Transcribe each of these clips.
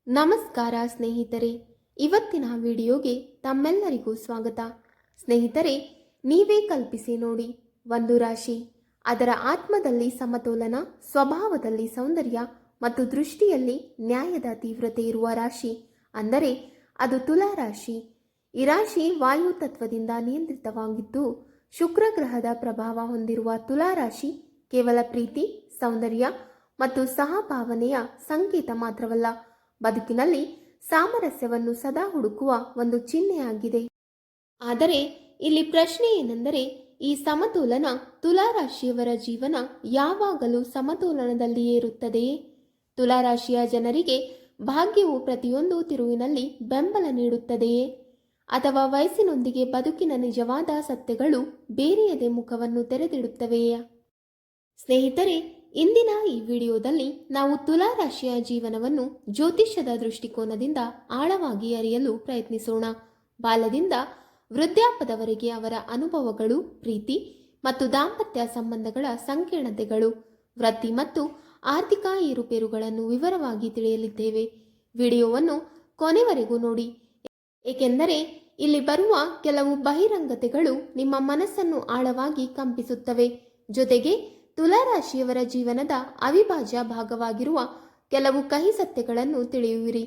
ನಮಸ್ಕಾರ ಸ್ನೇಹಿತರೆ, ಇವತ್ತಿನ ವಿಡಿಯೋಗೆ ತಮ್ಮೆಲ್ಲರಿಗೂ ಸ್ವಾಗತ. ಸ್ನೇಹಿತರೆ, ನೀವೇ ಕಲ್ಪಿಸಿ ನೋಡಿ, ಒಂದು ರಾಶಿ, ಅದರ ಆತ್ಮದಲ್ಲಿ ಸಮತೋಲನ, ಸ್ವಭಾವದಲ್ಲಿ ಸೌಂದರ್ಯ ಮತ್ತು ದೃಷ್ಟಿಯಲ್ಲಿ ನ್ಯಾಯದ ತೀವ್ರತೆ ಇರುವ ರಾಶಿ ಅಂದರೆ ಅದು ತುಲಾ ರಾಶಿ. ಈ ರಾಶಿ ವಾಯು ತತ್ವದಿಂದ ನಿಯಂತ್ರಿತವಾಗಿದ್ದು, ಶುಕ್ರ ಗ್ರಹದ ಪ್ರಭಾವ ಹೊಂದಿರುವ ತುಲಾ ರಾಶಿ ಕೇವಲ ಪ್ರೀತಿ, ಸೌಂದರ್ಯ ಮತ್ತು ಸಹಭಾವನೆಯ ಸಂಕೇತ ಮಾತ್ರವಲ್ಲ, ಬದುಕಿನಲ್ಲಿ ಸಾಮರಸ್ಯವನ್ನು ಸದಾ ಹುಡುಕುವ ಒಂದು ಚಿಹ್ನೆಯಾಗಿದೆ. ಆದರೆ ಇಲ್ಲಿ ಪ್ರಶ್ನೆ ಏನೆಂದರೆ, ಈ ಸಮತೋಲನ ತುಲಾರಾಶಿಯವರ ಜೀವನ ಯಾವಾಗಲೂ ಸಮತೋಲನದಲ್ಲಿಯೇ ಇರುತ್ತದೆಯೇ? ತುಲಾರಾಶಿಯ ಜನರಿಗೆ ಭಾಗ್ಯವು ಪ್ರತಿಯೊಂದು ತಿರುವಿನಲ್ಲಿ ಬೆಂಬಲ ನೀಡುತ್ತದೆಯೇ? ಅಥವಾ ವಯಸ್ಸಿನೊಂದಿಗೆ ಬದುಕಿನ ನಿಜವಾದ ಸತ್ಯಗಳು ಬೇರೆಯದೇ ಮುಖವನ್ನು ತೆರೆದಿಡುತ್ತವೆಯೇ? ಸ್ನೇಹಿತರೆ, ಇಂದಿನ ಈ ವಿಡಿಯೋದಲ್ಲಿ ನಾವು ತುಲಾರಾಶಿಯ ಜೀವನವನ್ನು ಜ್ಯೋತಿಷ್ಯದ ದೃಷ್ಟಿಕೋನದಿಂದ ಆಳವಾಗಿ ಅರಿಯಲು ಪ್ರಯತ್ನಿಸೋಣ. ಬಾಲ್ಯದಿಂದ ವೃದ್ಧಾಪ್ಯದವರೆಗೆ ಅವರ ಅನುಭವಗಳು, ಪ್ರೀತಿ ಮತ್ತು ದಾಂಪತ್ಯ ಸಂಬಂಧಗಳ ಸಂಕೀರ್ಣತೆಗಳು, ವೃತ್ತಿ ಮತ್ತು ಆರ್ಥಿಕ ಏರುಪೇರುಗಳನ್ನು ವಿವರವಾಗಿ ತಿಳಿಯಲಿದ್ದೇವೆ. ವಿಡಿಯೋವನ್ನು ಕೊನೆವರೆಗೂ ನೋಡಿ, ಏಕೆಂದರೆ ಇಲ್ಲಿ ಬರುವ ಕೆಲವು ಬಹಿರಂಗತೆಗಳು ನಿಮ್ಮ ಮನಸ್ಸನ್ನು ಆಳವಾಗಿ ಕಂಪಿಸುತ್ತವೆ. ಜೊತೆಗೆ ತುಲಾರಾಶಿಯವರ ಜೀವನದ ಅವಿಭಾಜ್ಯ ಭಾಗವಾಗಿರುವ ಕೆಲವು ಕಹಿ ಸತ್ಯಗಳನ್ನು ತಿಳಿಯುವಿರಿ.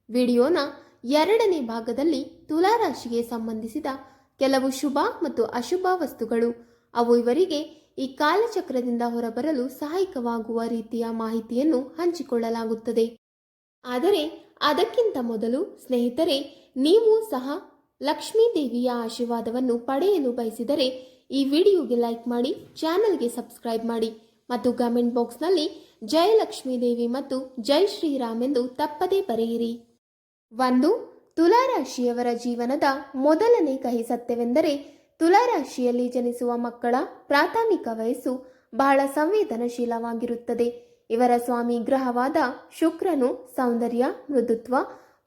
ವಿಡಿಯೋನ ಎರಡನೇ ಭಾಗದಲ್ಲಿ ತುಲಾರಾಶಿಗೆ ಸಂಬಂಧಿಸಿದ ಕೆಲವು ಶುಭ ಮತ್ತು ಅಶುಭ ವಸ್ತುಗಳು, ಅವು ಇವರಿಗೆ ಈ ಕಾಲಚಕ್ರದಿಂದ ಹೊರಬರಲು ಸಹಾಯಕವಾಗುವ ರೀತಿಯ ಮಾಹಿತಿಯನ್ನು ಹಂಚಿಕೊಳ್ಳಲಾಗುತ್ತದೆ. ಆದರೆ ಅದಕ್ಕಿಂತ ಮೊದಲು ಸ್ನೇಹಿತರೆ, ನೀವು ಸಹ ಲಕ್ಷ್ಮೀ ದೇವಿಯ ಆಶೀರ್ವಾದವನ್ನು ಪಡೆಯಲು ಬಯಸಿದರೆ ಈ ವಿಡಿಯೋಗೆ ಲೈಕ್ ಮಾಡಿ, ಚಾನಲ್ಗೆ ಸಬ್ಸ್ಕ್ರೈಬ್ ಮಾಡಿ ಮತ್ತು ಕಮೆಂಟ್ ಬಾಕ್ಸ್ನಲ್ಲಿ ಜೈ ಲಕ್ಷ್ಮೀ ದೇವಿ ಮತ್ತು ಜೈ ಶ್ರೀರಾಮ್ ಎಂದು ತಪ್ಪದೇ ಬರೆಯಿರಿ. 1. ತುಲಾರಾಶಿಯವರ ಜೀವನದ ಮೊದಲನೇ ಕಹಿ ಸತ್ಯವೆಂದರೆ, ತುಲಾರಾಶಿಯಲ್ಲಿ ಜನಿಸುವ ಮಕ್ಕಳ ಪ್ರಾಥಮಿಕ ವಯಸ್ಸು ಬಹಳ ಸಂವೇದನಶೀಲವಾಗಿರುತ್ತದೆ. ಇವರ ಸ್ವಾಮಿ ಗ್ರಹವಾದ ಶುಕ್ರನು ಸೌಂದರ್ಯ, ಮೃದುತ್ವ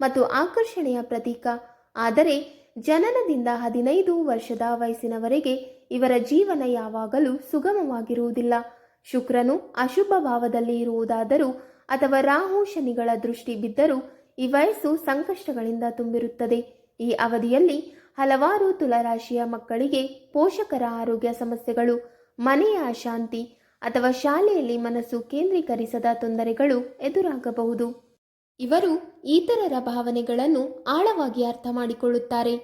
ಮತ್ತು ಆಕರ್ಷಣೆಯ ಪ್ರತೀಕ. ಆದರೆ ಜನನದಿಂದ 15 ವರ್ಷದ ವಯಸ್ಸಿನವರೆಗೆ ಇವರ ಜೀವನ ಯಾವಾಗಲೂ ಸುಗಮವಾಗಿರುವುದಿಲ್ಲ. ಶುಕ್ರನು ಅಶುಭ ಭಾವದಲ್ಲಿ ಇರುವುದಾದರೂ ಅಥವಾ ರಾಹು ಶನಿಗಳ ದೃಷ್ಟಿ ಬಿದ್ದರೂ ಈ ವಯಸ್ಸು ಸಂಕಷ್ಟಗಳಿಂದ ತುಂಬಿರುತ್ತದೆ. ಈ ಅವಧಿಯಲ್ಲಿ ಹಲವಾರು ತುಲಾರಾಶಿಯ ಮಕ್ಕಳಿಗೆ ಪೋಷಕರ ಆರೋಗ್ಯ ಸಮಸ್ಯೆಗಳು, ಮನೆಯ ಅಶಾಂತಿ ಅಥವಾ ಶಾಲೆಯಲ್ಲಿ ಮನಸ್ಸು ಕೇಂದ್ರೀಕರಿಸದ ತೊಂದರೆಗಳು ಎದುರಾಗಬಹುದು. ಇವರು ಇತರರ ಭಾವನೆಗಳನ್ನು ಆಳವಾಗಿ ಅರ್ಥ ಮಾಡಿಕೊಳ್ಳುತ್ತಾರೆ,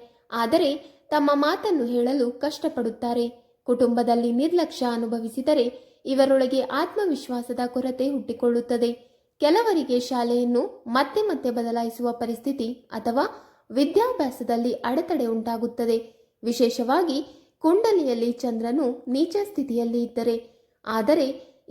ಆದರೆ ತಮ್ಮ ಮಾತನ್ನು ಹೇಳಲು ಕಷ್ಟಪಡುತ್ತಾರೆ. ಕುಟುಂಬದಲ್ಲಿ ನಿರ್ಲಕ್ಷ್ಯ ಅನುಭವಿಸಿದರೆ ಇವರೊಳಗೆ ಆತ್ಮವಿಶ್ವಾಸದ ಕೊರತೆ ಹುಟ್ಟಿಕೊಳ್ಳುತ್ತದೆ. ಕೆಲವರಿಗೆ ಶಾಲೆಯನ್ನು ಮತ್ತೆ ಮತ್ತೆ ಬದಲಾಯಿಸುವ ಪರಿಸ್ಥಿತಿ ಅಥವಾ ವಿದ್ಯಾಭ್ಯಾಸದಲ್ಲಿ ಅಡೆತಡೆ ಉಂಟಾಗುತ್ತದೆ, ವಿಶೇಷವಾಗಿ ಕುಂಡಲಿಯಲ್ಲಿ ಚಂದ್ರನು ನೀಚ ಸ್ಥಿತಿಯಲ್ಲಿ ಇದ್ದರೆ. ಆದರೆ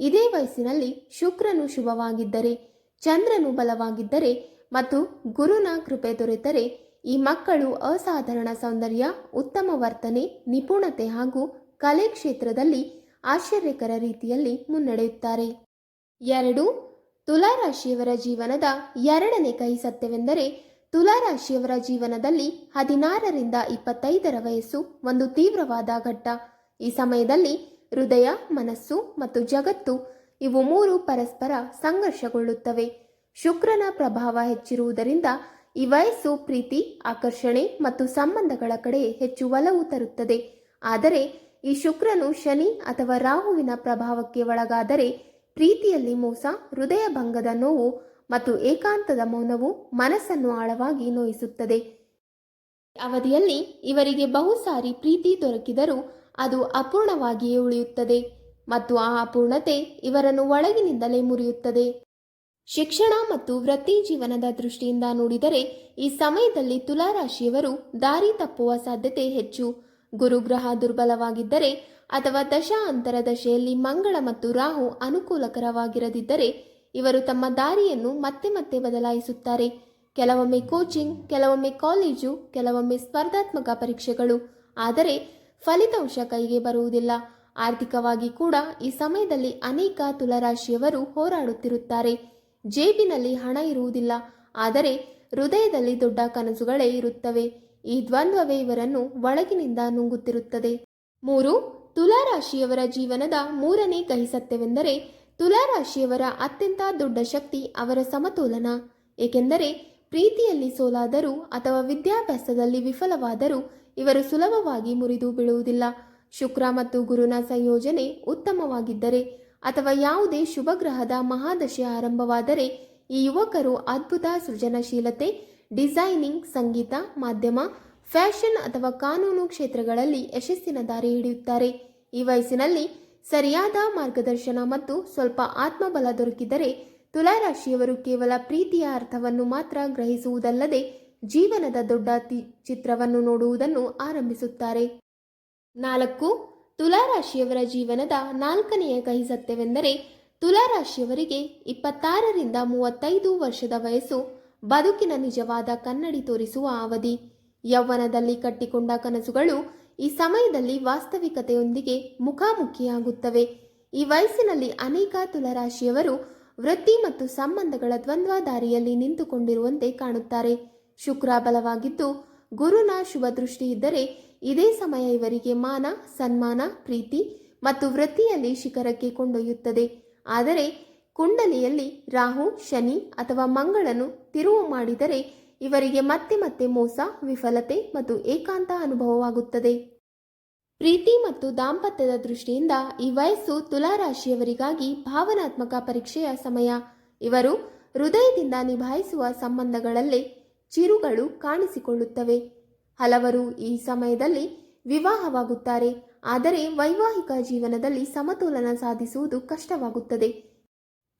ಇದೇ ವಯಸ್ಸಿನಲ್ಲಿ ಶುಕ್ರನು ಶುಭವಾಗಿದ್ದರೆ, ಚಂದ್ರನು ಬಲವಾಗಿದ್ದರೆ ಮತ್ತು ಗುರುನ ಕೃಪೆ ದೊರೆತರೆ ಈ ಮಕ್ಕಳು ಅಸಾಧಾರಣ ಸೌಂದರ್ಯ, ಉತ್ತಮ ವರ್ತನೆ, ನಿಪುಣತೆ ಹಾಗೂ ಕಲೆ ಕ್ಷೇತ್ರದಲ್ಲಿ ಆಶ್ಚರ್ಯಕರ ರೀತಿಯಲ್ಲಿ ಮುನ್ನಡೆಯುತ್ತಾರೆ. 2. ತುಲಾರಾಶಿಯವರ ಜೀವನದ ಎರಡನೇ ಕಹಿ ಸತ್ಯವೆಂದರೆ, ತುಲಾರಾಶಿಯವರ ಜೀವನದಲ್ಲಿ 16ರಿಂದ 25ರ ವಯಸ್ಸು ಒಂದು ತೀವ್ರವಾದ ಘಟ್ಟ. ಈ ಸಮಯದಲ್ಲಿ ಹೃದಯ, ಮನಸ್ಸು ಮತ್ತು ಜಗತ್ತು ಇವು ಮೂರು ಪರಸ್ಪರ ಸಂಘರ್ಷಗೊಳ್ಳುತ್ತವೆ. ಶುಕ್ರನ ಪ್ರಭಾವ ಹೆಚ್ಚಿರುವುದರಿಂದ ಈ ವಯಸ್ಸು ಪ್ರೀತಿ, ಆಕರ್ಷಣೆ ಮತ್ತು ಸಂಬಂಧಗಳ ಕಡೆ ಹೆಚ್ಚು ಒಲವು ತರುತ್ತದೆ. ಆದರೆ ಈ ಶುಕ್ರನು ಶನಿ ಅಥವಾ ರಾಹುವಿನ ಪ್ರಭಾವಕ್ಕೆ ಒಳಗಾದರೆ ಪ್ರೀತಿಯಲ್ಲಿ ಮೋಸ, ಹೃದಯ ಭಂಗದ ನೋವು ಮತ್ತು ಏಕಾಂತದ ಮೌನವು ಮನಸ್ಸನ್ನು ಆಳವಾಗಿ ನೋಯಿಸುತ್ತದೆ. ಅವಧಿಯಲ್ಲಿ ಇವರಿಗೆ ಬಹುಸಾರಿ ಪ್ರೀತಿ ದೊರಕಿದರೂ ಅದು ಅಪೂರ್ಣವಾಗಿಯೇ ಉಳಿಯುತ್ತದೆ ಮತ್ತು ಆ ಅಪೂರ್ಣತೆ ಇವರನ್ನು ಒಳಗಿನಿಂದಲೇ ಮುರಿಯುತ್ತದೆ. ಶಿಕ್ಷಣ ಮತ್ತು ವೃತ್ತಿ ಜೀವನದ ದೃಷ್ಟಿಯಿಂದ ನೋಡಿದರೆ ಈ ಸಮಯದಲ್ಲಿ ತುಲಾರಾಶಿಯವರು ದಾರಿ ತಪ್ಪುವ ಸಾಧ್ಯತೆ ಹೆಚ್ಚು. ಗುರುಗ್ರಹ ದುರ್ಬಲವಾಗಿದ್ದರೆ ಅಥವಾ ದಶಾ ಅಂತರ ದಶೆಯಲ್ಲಿ ಮಂಗಳ ಮತ್ತು ರಾಹು ಅನುಕೂಲಕರವಾಗಿರದಿದ್ದರೆ ಇವರು ತಮ್ಮ ದಾರಿಯನ್ನು ಮತ್ತೆ ಮತ್ತೆ ಬದಲಾಯಿಸುತ್ತಾರೆ. ಕೆಲವೊಮ್ಮೆ ಕೋಚಿಂಗ್, ಕೆಲವೊಮ್ಮೆ ಕಾಲೇಜು, ಕೆಲವೊಮ್ಮೆ ಸ್ಪರ್ಧಾತ್ಮಕ ಪರೀಕ್ಷೆಗಳು, ಆದರೆ ಫಲಿತಾಂಶ ಕೈಗೆ ಬರುವುದಿಲ್ಲ. ಆರ್ಥಿಕವಾಗಿ ಕೂಡ ಈ ಸಮಯದಲ್ಲಿ ಅನೇಕ ತುಲಾರಾಶಿಯವರು ಹೋರಾಡುತ್ತಿರುತ್ತಾರೆ. ಜೇಬಿನಲ್ಲಿ ಹಣ ಇರುವುದಿಲ್ಲ, ಆದರೆ ಹೃದಯದಲ್ಲಿ ದೊಡ್ಡ ಕನಸುಗಳೇ ಇರುತ್ತವೆ. ಈ ದ್ವಂದ್ವವೇ ಇವರನ್ನು ಒಳಗಿನಿಂದ ನುಂಗುತ್ತಿರುತ್ತದೆ. 3. ತುಲಾರಾಶಿಯವರ ಜೀವನದ ಮೂರನೇ ಕಹಿ ಸತ್ಯವೆಂದರೆ, ತುಲಾರಾಶಿಯವರ ಅತ್ಯಂತ ದೊಡ್ಡ ಶಕ್ತಿ ಅವರ ಸಮತೋಲನ. ಏಕೆಂದರೆ ಪ್ರೀತಿಯಲ್ಲಿ ಸೋಲಾದರೂ ಅಥವಾ ವಿದ್ಯಾಭ್ಯಾಸದಲ್ಲಿ ವಿಫಲವಾದರೂ ಇವರು ಸುಲಭವಾಗಿ ಮುರಿದು ಬೀಳುವುದಿಲ್ಲ. ಶುಕ್ರ ಮತ್ತು ಗುರುನ ಸಂಯೋಜನೆ ಉತ್ತಮವಾಗಿದ್ದರೆ ಅಥವಾ ಯಾವುದೇ ಶುಭ ಗ್ರಹದ ಮಹಾದಶೆ ಆರಂಭವಾದರೆ ಈ ಯುವಕರು ಅದ್ಭುತ ಸೃಜನಶೀಲತೆ, ಡಿಸೈನಿಂಗ್, ಸಂಗೀತ, ಮಾಧ್ಯಮ, ಫ್ಯಾಷನ್ ಅಥವಾ ಕಾನೂನು ಕ್ಷೇತ್ರಗಳಲ್ಲಿ ಯಶಸ್ಸಿನ ದಾರಿ ಹಿಡಿಯುತ್ತಾರೆ. ಈ ವಯಸ್ಸಿನಲ್ಲಿ ಸರಿಯಾದ ಮಾರ್ಗದರ್ಶನ ಮತ್ತು ಸ್ವಲ್ಪ ಆತ್ಮಬಲ ದೊರಕಿದರೆ ತುಲಾರಾಶಿಯವರು ಕೇವಲ ಪ್ರೀತಿಯ ಅರ್ಥವನ್ನು ಮಾತ್ರ ಗ್ರಹಿಸುವುದಲ್ಲದೆ ಜೀವನದ ದೊಡ್ಡ ಚಿತ್ರವನ್ನು ನೋಡುವುದನ್ನು ಆರಂಭಿಸುತ್ತಾರೆ. 4. ತುಲಾರಾಶಿಯವರ ಜೀವನದ 4ನೆಯ ಕಹಿ ಸತ್ಯವೆಂದರೆ ತುಲಾರಾಶಿಯವರಿಗೆ 26ರಿಂದ 35 ವರ್ಷದ ವಯಸ್ಸು ಬದುಕಿನ ನಿಜವಾದ ಕನ್ನಡಿ ತೋರಿಸುವ ಅವಧಿ. ಯೌವನದಲ್ಲಿ ಕಟ್ಟಿಕೊಂಡ ಕನಸುಗಳು ಈ ಸಮಯದಲ್ಲಿ ವಾಸ್ತವಿಕತೆಯೊಂದಿಗೆ ಮುಖಾಮುಖಿಯಾಗುತ್ತವೆ. ಈ ವಯಸ್ಸಿನಲ್ಲಿ ಅನೇಕ ತುಲಾರಾಶಿಯವರು ವೃತ್ತಿ ಮತ್ತು ಸಂಬಂಧಗಳ ದ್ವಂದ್ವ ದಾರಿಯಲ್ಲಿ ನಿಂತುಕೊಂಡಿರುವಂತೆ ಕಾಣುತ್ತಾರೆ. ಶುಕ್ರ ಬಲವಾಗಿದ್ದು ಗುರುನ ಶುಭ ದೃಷ್ಟಿ ಇದ್ದರೆ ಇದೇ ಸಮಯ ಇವರಿಗೆ ಮಾನ, ಸನ್ಮಾನ, ಪ್ರೀತಿ ಮತ್ತು ವೃತ್ತಿಯಲ್ಲಿ ಶಿಖರಕ್ಕೆ ಕೊಂಡೊಯ್ಯುತ್ತದೆ. ಆದರೆ ಕುಂಡಲಿಯಲ್ಲಿ ರಾಹು, ಶನಿ ಅಥವಾ ಮಂಗಳನು ತಿರುವು ಮಾಡಿದರೆ ಇವರಿಗೆ ಮತ್ತೆ ಮತ್ತೆ ಮೋಸ, ವಿಫಲತೆ ಮತ್ತು ಏಕಾಂತ ಅನುಭವವಾಗುತ್ತದೆ. ಪ್ರೀತಿ ಮತ್ತು ದಾಂಪತ್ಯದ ದೃಷ್ಟಿಯಿಂದ ಈ ವಯಸ್ಸು ತುಲಾರಾಶಿಯವರಿಗಾಗಿ ಭಾವನಾತ್ಮಕ ಪರೀಕ್ಷೆಯ ಸಮಯ. ಇವರು ಹೃದಯದಿಂದ ನಿಭಾಯಿಸುವ ಸಂಬಂಧಗಳಲ್ಲೇ ಚಿರುಗಳು ಕಾಣಿಸಿಕೊಳ್ಳುತ್ತವೆ. ಹಲವರು ಈ ಸಮಯದಲ್ಲಿ ವಿವಾಹವಾಗುತ್ತಾರೆ, ಆದರೆ ವೈವಾಹಿಕ ಜೀವನದಲ್ಲಿ ಸಮತೋಲನ ಸಾಧಿಸುವುದು ಕಷ್ಟವಾಗುತ್ತದೆ.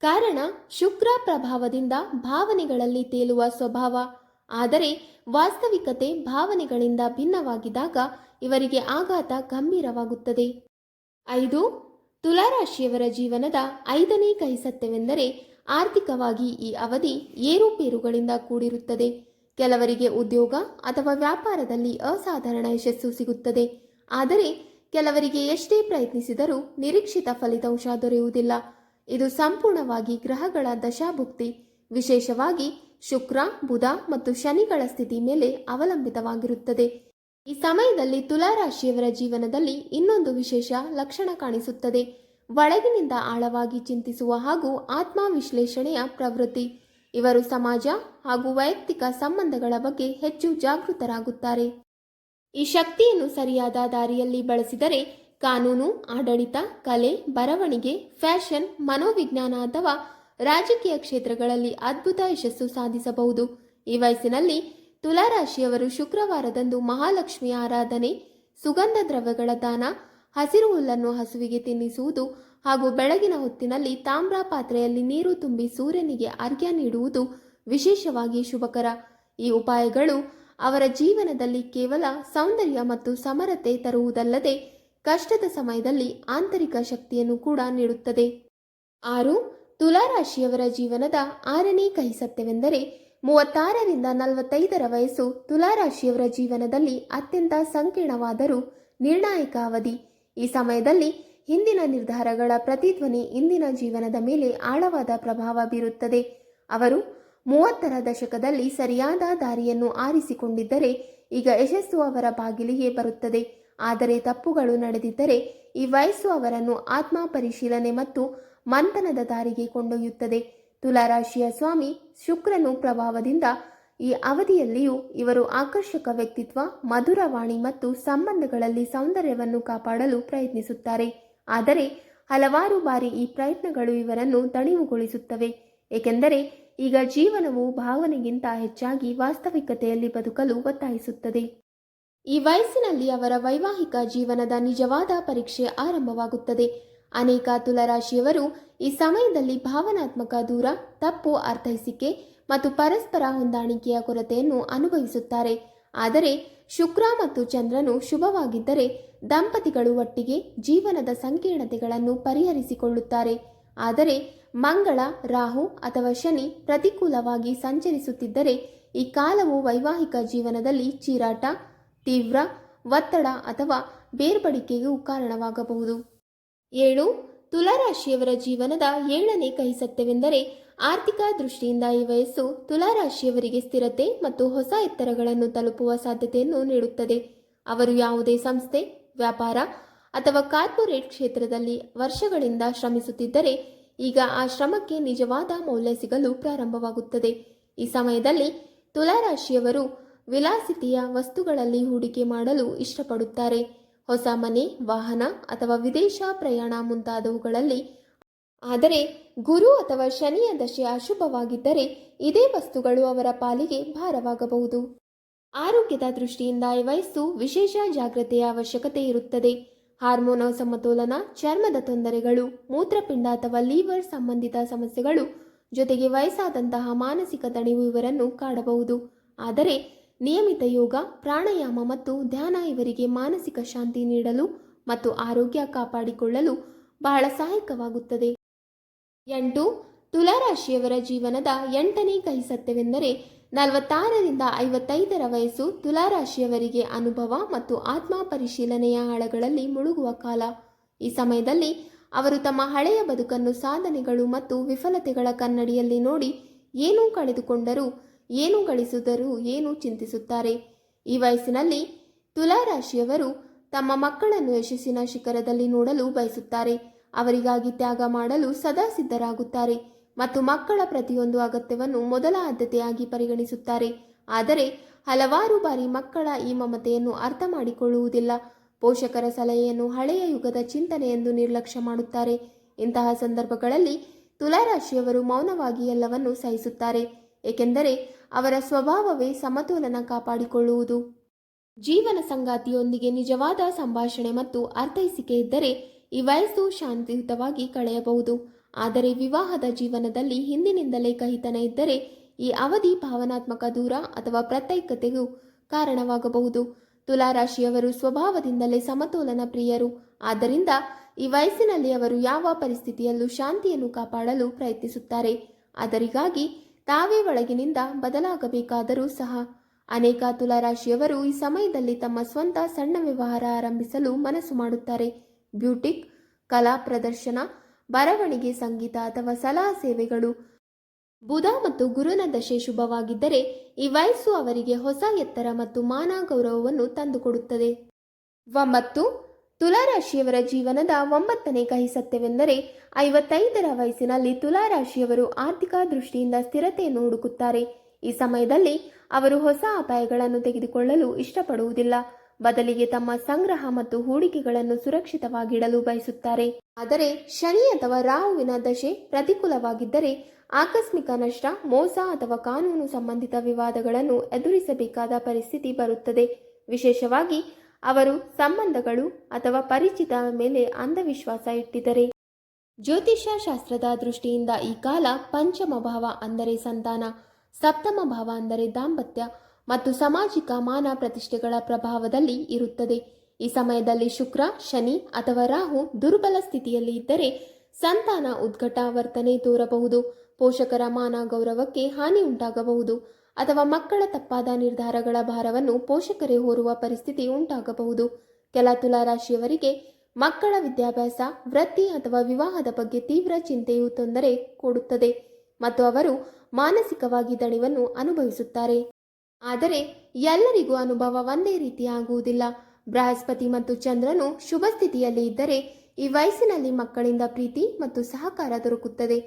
ಕಾರಣ ಶುಕ್ರ ಪ್ರಭಾವದಿಂದ ಭಾವನೆಗಳಲ್ಲಿ ತೇಲುವ ಸ್ವಭಾವ. ಆದರೆ ವಾಸ್ತವಿಕತೆ ಭಾವನೆಗಳಿಂದ ಭಿನ್ನವಾಗಿದ್ದಾಗ ಇವರಿಗೆ ಆಘಾತ ಗಂಭೀರವಾಗುತ್ತದೆ. 5. ತುಲಾರಾಶಿಯವರ ಜೀವನದ 5ನೇ ಕಹಿ ಸತ್ಯವೆಂದರೆ ಆರ್ಥಿಕವಾಗಿ ಈ ಅವಧಿ ಏರುಪೇರುಗಳಿಂದ ಕೂಡಿರುತ್ತದೆ. ಕೆಲವರಿಗೆ ಉದ್ಯೋಗ ಅಥವಾ ವ್ಯಾಪಾರದಲ್ಲಿ ಅಸಾಧಾರಣ ಯಶಸ್ಸು ಸಿಗುತ್ತದೆ, ಆದರೆ ಕೆಲವರಿಗೆ ಎಷ್ಟೇ ಪ್ರಯತ್ನಿಸಿದರೂ ನಿರೀಕ್ಷಿತ ಫಲಿತಾಂಶ ದೊರೆಯುವುದಿಲ್ಲ. ಇದು ಸಂಪೂರ್ಣವಾಗಿ ಗ್ರಹಗಳ ದಶಾಭುಕ್ತಿ, ವಿಶೇಷವಾಗಿ ಶುಕ್ರ, ಬುಧ ಮತ್ತು ಶನಿಗಳ ಸ್ಥಿತಿ ಮೇಲೆ ಅವಲಂಬಿತವಾಗಿರುತ್ತದೆ. ಈ ಸಮಯದಲ್ಲಿ ತುಲಾರಾಶಿಯವರ ಜೀವನದಲ್ಲಿ ಇನ್ನೊಂದು ವಿಶೇಷ ಲಕ್ಷಣ ಕಾಣಿಸುತ್ತದೆ. ಒಳಗಿನಿಂದ ಆಳವಾಗಿ ಚಿಂತಿಸುವ ಹಾಗೂ ಆತ್ಮವಿಶ್ಲೇಷಣೆಯ ಪ್ರವೃತ್ತಿ. ಇವರು ಸಮಾಜ ಹಾಗೂ ವೈಯಕ್ತಿಕ ಸಂಬಂಧಗಳ ಬಗ್ಗೆ ಹೆಚ್ಚು ಜಾಗೃತರಾಗುತ್ತಾರೆ. ಈ ಶಕ್ತಿಯನ್ನು ಸರಿಯಾದ ದಾರಿಯಲ್ಲಿ ಬಳಸಿದರೆ ಕಾನೂನು, ಆಡಳಿತ, ಕಲೆ, ಬರವಣಿಗೆ, ಫ್ಯಾಷನ್, ಮನೋವಿಜ್ಞಾನ ಅಥವಾ ರಾಜಕೀಯ ಕ್ಷೇತ್ರಗಳಲ್ಲಿ ಅದ್ಭುತ ಯಶಸ್ಸು ಸಾಧಿಸಬಹುದು. ಈ ವಯಸ್ಸಿನಲ್ಲಿ ತುಲಾರಾಶಿಯವರು ಶುಕ್ರವಾರದಂದು ಮಹಾಲಕ್ಷ್ಮಿಯ ಆರಾಧನೆ, ಸುಗಂಧ ದ್ರವ್ಯಗಳ ದಾನ, ಹಸಿರು ಹುಲ್ಲನ್ನು ಹಸುವಿಗೆ ತಿನ್ನಿಸುವುದು ಹಾಗೂ ಬೆಳಗಿನ ಹೊತ್ತಿನಲ್ಲಿ ತಾಮ್ರ ಪಾತ್ರೆಯಲ್ಲಿ ನೀರು ತುಂಬಿ ಸೂರ್ಯನಿಗೆ ಅರ್ಘ್ಯ ನೀಡುವುದು ವಿಶೇಷವಾಗಿ ಶುಭಕರ. ಈ ಉಪಾಯಗಳು ಅವರ ಜೀವನದಲ್ಲಿ ಕೇವಲ ಸೌಂದರ್ಯ ಮತ್ತು ಸಮರತೆ ತರುವುದಲ್ಲದೆ ಕಷ್ಟದ ಸಮಯದಲ್ಲಿ ಆಂತರಿಕ ಶಕ್ತಿಯನ್ನು ಕೂಡ ನೀಡುತ್ತದೆ. 6. ತುಲಾರಾಶಿಯವರ ಜೀವನದ 6ನೇ ಕಹಿ ಸತ್ಯವೆಂದರೆ 36ರಿಂದ 45 ವಯಸ್ಸು ತುಲಾರಾಶಿಯವರ ಜೀವನದಲ್ಲಿ ಅತ್ಯಂತ ಸಂಕೀರ್ಣವಾದರೂ ನಿರ್ಣಾಯಕ ಅವಧಿ. ಈ ಸಮಯದಲ್ಲಿ ಹಿಂದಿನ ನಿರ್ಧಾರಗಳ ಪ್ರತಿಧ್ವನಿ ಇಂದಿನ ಜೀವನದ ಮೇಲೆ ಆಳವಾದ ಪ್ರಭಾವ ಬೀರುತ್ತದೆ. ಅವರು 30ರ ದಶಕದಲ್ಲಿ ಸರಿಯಾದ ದಾರಿಯನ್ನು ಆರಿಸಿಕೊಂಡಿದ್ದರೆ ಈಗ ಯಶಸ್ಸು ಅವರ ಬಾಗಿಲಿಗೆ ಬರುತ್ತದೆ. ಆದರೆ ತಪ್ಪುಗಳು ನಡೆದಿದ್ದರೆ ಈ ವಯಸ್ಸು ಅವರನ್ನು ಆತ್ಮ ಪರಿಶೀಲನೆ ಮತ್ತು ಮಂಥನದ ದಾರಿಗೆ ಕೊಂಡೊಯ್ಯುತ್ತದೆ. ತುಲಾರಾಶಿಯ ಸ್ವಾಮಿ ಶುಕ್ರನು ಪ್ರಭಾವದಿಂದ ಈ ಅವಧಿಯಲ್ಲಿಯೂ ಇವರು ಆಕರ್ಷಕ ವ್ಯಕ್ತಿತ್ವ, ಮಧುರ ವಾಣಿ ಮತ್ತು ಸಂಬಂಧಗಳಲ್ಲಿ ಸೌಂದರ್ಯವನ್ನು ಕಾಪಾಡಲು ಪ್ರಯತ್ನಿಸುತ್ತಾರೆ. ಆದರೆ ಹಲವಾರು ಬಾರಿ ಈ ಪ್ರಯತ್ನಗಳು ಇವರನ್ನು ದಣಿವುಗೊಳಿಸುತ್ತವೆ, ಏಕೆಂದರೆ ಈಗ ಜೀವನವು ಭಾವನೆಗಿಂತ ಹೆಚ್ಚಾಗಿ ವಾಸ್ತವಿಕತೆಯಲ್ಲಿ ಬದುಕಲು ಒತ್ತಾಯಿಸುತ್ತದೆ. ಈ ವಯಸ್ಸಿನಲ್ಲಿ ಅವರ ವೈವಾಹಿಕ ಜೀವನದ ನಿಜವಾದ ಪರೀಕ್ಷೆ ಆರಂಭವಾಗುತ್ತದೆ. ಅನೇಕ ತುಲಾರಾಶಿಯವರು ಈ ಸಮಯದಲ್ಲಿ ಭಾವನಾತ್ಮಕ ದೂರ, ತಪ್ಪು ಅರ್ಥೈಸಿಕೆ ಮತ್ತು ಪರಸ್ಪರ ಹೊಂದಾಣಿಕೆಯ ಕೊರತೆಯನ್ನು ಅನುಭವಿಸುತ್ತಾರೆ. ಆದರೆ ಶುಕ್ರ ಮತ್ತು ಚಂದ್ರನು ಶುಭವಾಗಿದ್ದರೆ ದಂಪತಿಗಳು ಒಟ್ಟಿಗೆ ಜೀವನದ ಸಂಕೀರ್ಣತೆಗಳನ್ನು ಪರಿಹರಿಸಿಕೊಳ್ಳುತ್ತಾರೆ. ಆದರೆ ಮಂಗಳ, ರಾಹು ಅಥವಾ ಶನಿ ಪ್ರತಿಕೂಲವಾಗಿ ಸಂಚರಿಸುತ್ತಿದ್ದರೆ ಈ ಕಾಲವು ವೈವಾಹಿಕ ಜೀವನದಲ್ಲಿ ಚೀರಾಟ, ತೀವ್ರ ಒತ್ತಡ ಅಥವಾ ಬೇರ್ಪಡಿಕೆಗೂ ಕಾರಣವಾಗಬಹುದು. 7. ತುಲಾರಾಶಿಯವರ ಜೀವನದ 7ನೇ ಕಹಿ ಸತ್ಯವೆಂದರೆ ಆರ್ಥಿಕ ದೃಷ್ಟಿಯಿಂದ ಈ ವಯಸ್ಸು ತುಲಾರಾಶಿಯವರಿಗೆ ಸ್ಥಿರತೆ ಮತ್ತು ಹೊಸ ಎತ್ತರಗಳನ್ನು ತಲುಪುವ ಸಾಧ್ಯತೆಯನ್ನು ನೀಡುತ್ತದೆ. ಅವರು ಯಾವುದೇ ಸಂಸ್ಥೆ, ವ್ಯಾಪಾರ ಅಥವಾ ಕಾರ್ಪೊರೇಟ್ ಕ್ಷೇತ್ರದಲ್ಲಿ ವರ್ಷಗಳಿಂದ ಶ್ರಮಿಸುತ್ತಿದ್ದರೆ ಈಗ ಆ ಶ್ರಮಕ್ಕೆ ನಿಜವಾದ ಮೌಲ್ಯ ಸಿಗಲು ಪ್ರಾರಂಭವಾಗುತ್ತದೆ. ಈ ಸಮಯದಲ್ಲಿ ತುಲಾರಾಶಿಯವರು ವಿಲಾಸಿತೆಯ ವಸ್ತುಗಳಲ್ಲಿ ಹೂಡಿಕೆ ಮಾಡಲು ಇಷ್ಟಪಡುತ್ತಾರೆ. ಹೊಸ ಮನೆ, ವಾಹನ ಅಥವಾ ವಿದೇಶ ಪ್ರಯಾಣ ಮುಂತಾದವುಗಳಲ್ಲಿ. ಆದರೆ ಗುರು ಅಥವಾ ಶನಿಯ ದಶೆ ಅಶುಭವಾಗಿದ್ದರೆ ಇದೇ ವಸ್ತುಗಳು ಅವರ ಪಾಲಿಗೆ ಭಾರವಾಗಬಹುದು. ಆರೋಗ್ಯದ ದೃಷ್ಟಿಯಿಂದ ಈ ವಯಸ್ಸು ವಿಶೇಷ ಜಾಗ್ರತೆಯ ಅವಶ್ಯಕತೆ ಇರುತ್ತದೆ. ಹಾರ್ಮೋನ್ ಅಸಮತೋಲನ, ಚರ್ಮದ ತೊಂದರೆಗಳು, ಮೂತ್ರಪಿಂಡ ಅಥವಾ ಲಿವರ್ ಸಂಬಂಧಿತ ಸಮಸ್ಯೆಗಳು, ಜೊತೆಗೆ ವಯಸ್ಸಾದಂತಹ ಮಾನಸಿಕ ದಣಿವು ಇವರನ್ನು ಕಾಡಬಹುದು. ಆದರೆ ನಿಯಮಿತ ಯೋಗ, ಪ್ರಾಣಾಯಾಮ ಮತ್ತು ಧ್ಯಾನ ಇವರಿಗೆ ಮಾನಸಿಕ ಶಾಂತಿ ನೀಡಲು ಮತ್ತು ಆರೋಗ್ಯ ಕಾಪಾಡಿಕೊಳ್ಳಲು ಬಹಳ ಸಹಾಯಕವಾಗುತ್ತದೆ. 8. ತುಲಾರಾಶಿಯವರ ಜೀವನದ 8ನೇ ಕಹಿ ಸತ್ಯವೆಂದರೆ 46ರಿಂದ 55ರ ವಯಸ್ಸು ತುಲಾರಾಶಿಯವರಿಗೆ ಅನುಭವ ಮತ್ತು ಆತ್ಮ ಪರಿಶೀಲನೆಯ ಆಳಗಳಲ್ಲಿ ಮುಳುಗುವ ಕಾಲ. ಈ ಸಮಯದಲ್ಲಿ ಅವರು ತಮ್ಮ ಹಳೆಯ ಬದುಕನ್ನು ಸಾಧನೆಗಳು ಮತ್ತು ವಿಫಲತೆಗಳ ಕನ್ನಡಿಯಲ್ಲಿ ನೋಡಿ ಏನೂ ಕಳೆದುಕೊಂಡರೂ, ಏನು ಗಳಿಸಿದರೂ ಏನು ಚಿಂತಿಸುತ್ತಾರೆ. ಈ ವಯಸ್ಸಿನಲ್ಲಿ ತುಲಾರಾಶಿಯವರು ತಮ್ಮ ಮಕ್ಕಳನ್ನು ಯಶಸ್ಸಿನ ಶಿಖರದಲ್ಲಿ ನೋಡಲು ಬಯಸುತ್ತಾರೆ. ಅವರಿಗಾಗಿ ತ್ಯಾಗ ಮಾಡಲು ಸದಾ ಸಿದ್ಧರಾಗುತ್ತಾರೆ ಮತ್ತು ಮಕ್ಕಳ ಪ್ರತಿಯೊಂದು ಅಗತ್ಯವನ್ನು ಮೊದಲ ಆದ್ಯತೆಯಾಗಿ ಪರಿಗಣಿಸುತ್ತಾರೆ. ಆದರೆ ಹಲವಾರು ಬಾರಿ ಮಕ್ಕಳ ಈ ಮಮತೆಯನ್ನು ಅರ್ಥ ಮಾಡಿಕೊಳ್ಳುವುದಿಲ್ಲ. ಪೋಷಕರ ಸಲಹೆಯನ್ನು ಹಳೆಯ ಯುಗದ ಚಿಂತನೆ ಎಂದು ನಿರ್ಲಕ್ಷ್ಯ ಮಾಡುತ್ತಾರೆ. ಇಂತಹ ಸಂದರ್ಭಗಳಲ್ಲಿ ತುಲಾರಾಶಿಯವರು ಮೌನವಾಗಿ ಎಲ್ಲವನ್ನೂ ಸಹಿಸುತ್ತಾರೆ, ಏಕೆಂದರೆ ಅವರ ಸ್ವಭಾವವೇ ಸಮತೋಲನ ಕಾಪಾಡಿಕೊಳ್ಳುವುದು. ಜೀವನ ಸಂಗಾತಿಯೊಂದಿಗೆ ನಿಜವಾದ ಸಂಭಾಷಣೆ ಮತ್ತು ಅರ್ಥೈಸಿಕೆ ಇದ್ದರೆ ಈ ವಯಸ್ಸು ಶಾಂತಿಯುತವಾಗಿ ಕಳೆಯಬಹುದು. ಆದರೆ ವಿವಾಹದ ಜೀವನದಲ್ಲಿ ಹಿಂದಿನಿಂದಲೇ ಕಹಿತನ ಇದ್ದರೆ ಈ ಅವಧಿ ಭಾವನಾತ್ಮಕ ದೂರ ಅಥವಾ ಪ್ರತ್ಯೇಕತೆಗೂ ಕಾರಣವಾಗಬಹುದು. ತುಲಾರಾಶಿಯವರು ಸ್ವಭಾವದಿಂದಲೇ ಸಮತೋಲನ ಪ್ರಿಯರು. ಆದ್ದರಿಂದ ಈ ವಯಸ್ಸಿನಲ್ಲಿ ಅವರು ಯಾವ ಪರಿಸ್ಥಿತಿಯಲ್ಲೂ ಶಾಂತಿಯನ್ನು ಕಾಪಾಡಲು ಪ್ರಯತ್ನಿಸುತ್ತಾರೆ. ಅದರಿಗಾಗಿ ತಾವೇ ಒಳಗಿನಿಂದ ಬದಲಾಗಬೇಕಾದರೂ ಸಹ. ಅನೇಕ ತುಲಾರಾಶಿಯವರು ಈ ಸಮಯದಲ್ಲಿ ತಮ್ಮ ಸ್ವಂತ ಸಣ್ಣ ವ್ಯವಹಾರ ಆರಂಭಿಸಲು ಮನಸ್ಸು ಮಾಡುತ್ತಾರೆ. ಬ್ಯೂಟಿಕ್, ಕಲಾ ಪ್ರದರ್ಶನ, ಬರವಣಿಗೆ, ಸಂಗೀತ ಅಥವಾ ಸಲಹಾ ಸೇವೆಗಳು. ಬುಧ ಮತ್ತು ಗುರುನ ದಶೆ ಶುಭವಾಗಿದ್ದರೆ ಈ ವಯಸ್ಸು ಅವರಿಗೆ ಹೊಸ ಎತ್ತರ ಮತ್ತು ಮಾನ ಗೌರವವನ್ನು ತಂದುಕೊಡುತ್ತದೆ. 9. ತುಲಾರಾಶಿಯವರ ಜೀವನದ 9ನೇ ಕಹಿ ಸತ್ಯವೆಂದರೆ 55ರ ವಯಸ್ಸಿನಲ್ಲಿ ತುಲಾರಾಶಿಯವರು ಆರ್ಥಿಕ ದೃಷ್ಟಿಯಿಂದ ಸ್ಥಿರತೆಯನ್ನು ಹುಡುಕುತ್ತಾರೆ. ಈ ಸಮಯದಲ್ಲಿ ಅವರು ಹೊಸ ಅಪಾಯಗಳನ್ನು ತೆಗೆದುಕೊಳ್ಳಲು ಇಷ್ಟಪಡುವುದಿಲ್ಲ. ಬದಲಿಗೆ ತಮ್ಮ ಸಂಗ್ರಹ ಮತ್ತು ಹೂಡಿಕೆಗಳನ್ನು ಸುರಕ್ಷಿತವಾಗಿಡಲು ಬಯಸುತ್ತಾರೆ. ಆದರೆ ಶನಿ ಅಥವಾ ರಾಹುವಿನ ದಶೆ ಪ್ರತಿಕೂಲವಾಗಿದ್ದರೆ ಆಕಸ್ಮಿಕ ನಷ್ಟ, ಮೋಸ ಅಥವಾ ಕಾನೂನು ಸಂಬಂಧಿತ ವಿವಾದಗಳನ್ನು ಎದುರಿಸಬೇಕಾದ ಪರಿಸ್ಥಿತಿ ಬರುತ್ತದೆ. ವಿಶೇಷವಾಗಿ ಅವರು ಸಂಬಂಧಗಳು ಅಥವಾ ಪರಿಚಿತರ ಮೇಲೆ ಅಂಧವಿಶ್ವಾಸ ಇಟ್ಟಿದ್ದರೆ. ಜ್ಯೋತಿಷ್ಯ ಶಾಸ್ತ್ರದ ದೃಷ್ಟಿಯಿಂದ ಈ ಕಾಲ ಪಂಚಮ ಭಾವ ಅಂದರೆ ಸಂತಾನ, ಸಪ್ತಮ ಭಾವ ಅಂದರೆ ದಾಂಪತ್ಯ ಮತ್ತು ಸಾಮಾಜಿಕ ಮಾನ ಪ್ರತಿಷ್ಠೆಗಳ ಪ್ರಭಾವದಲ್ಲಿ ಇರುತ್ತದೆ. ಈ ಸಮಯದಲ್ಲಿ ಶುಕ್ರ, ಶನಿ ಅಥವಾ ರಾಹು ದುರ್ಬಲ ಸ್ಥಿತಿಯಲ್ಲಿ ಇದ್ದರೆ ಸಂತಾನ ಉದ್ಘಟ ವರ್ತನೆ ತೋರಬಹುದು. ಪೋಷಕರ ಮಾನ ಗೌರವಕ್ಕೆ ಹಾನಿ ಉಂಟಾಗಬಹುದು ಅಥವಾ ಮಕ್ಕಳ ತಪ್ಪಾದ ನಿರ್ಧಾರಗಳ ಭಾರವನ್ನು ಪೋಷಕರೇ ಹೊರುವ ಪರಿಸ್ಥಿತಿ ಉಂಟಾಗಬಹುದು. ಕೆಲ ತುಲಾರಾಶಿಯವರಿಗೆ ಮಕ್ಕಳ ವಿದ್ಯಾಭ್ಯಾಸ, ವೃತ್ತಿ ಅಥವಾ ವಿವಾಹದ ಬಗ್ಗೆ ತೀವ್ರ ಚಿಂತೆಯು ತೊಂದರೆ ಕೊಡುತ್ತದೆ ಮತ್ತು ಅವರು ಮಾನಸಿಕವಾಗಿ ದಣಿವನ್ನು ಅನುಭವಿಸುತ್ತಾರೆ. ಆದರೆ ಎಲ್ಲರಿಗೂ ಅನುಭವ ಒಂದೇ ರೀತಿಯಾಗುವುದಿಲ್ಲ. ಬೃಹಸ್ಪತಿ ಮತ್ತು ಚಂದ್ರನು ಶುಭ ಸ್ಥಿತಿಯಲ್ಲಿ ಇದ್ದರೆ ಈ ವಯಸ್ಸಿನಲ್ಲಿ ಮಕ್ಕಳಿಂದ ಪ್ರೀತಿ ಮತ್ತು ಸಹಕಾರ ದೊರಕುತ್ತದೆ.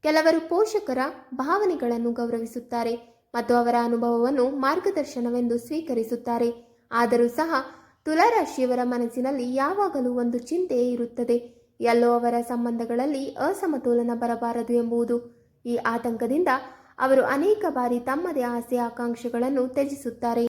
ಕೆಲವರು ಪೋಷಕರ ಭಾವನೆಗಳನ್ನು ಗೌರವಿಸುತ್ತಾರೆ ಮತ್ತು ಅವರ ಅನುಭವವನ್ನು ಮಾರ್ಗದರ್ಶನವೆಂದು ಸ್ವೀಕರಿಸುತ್ತಾರೆ. ಆದರೂ ಸಹ ತುಲಾರಾಶಿಯವರ ಮನಸ್ಸಿನಲ್ಲಿ ಯಾವಾಗಲೂ ಒಂದು ಚಿಂತೆಯೇ ಇರುತ್ತದೆ. ಎಲ್ಲೋ ಅವರ ಸಂಬಂಧಗಳಲ್ಲಿ ಅಸಮತೋಲನ ಬರಬಾರದು ಎಂಬುದು. ಈ ಆತಂಕದಿಂದ ಅವರು ಅನೇಕ ಬಾರಿ ತಮ್ಮದೇ ಆಸೆ ಆಕಾಂಕ್ಷೆಗಳನ್ನು ತ್ಯಜಿಸುತ್ತಾರೆ.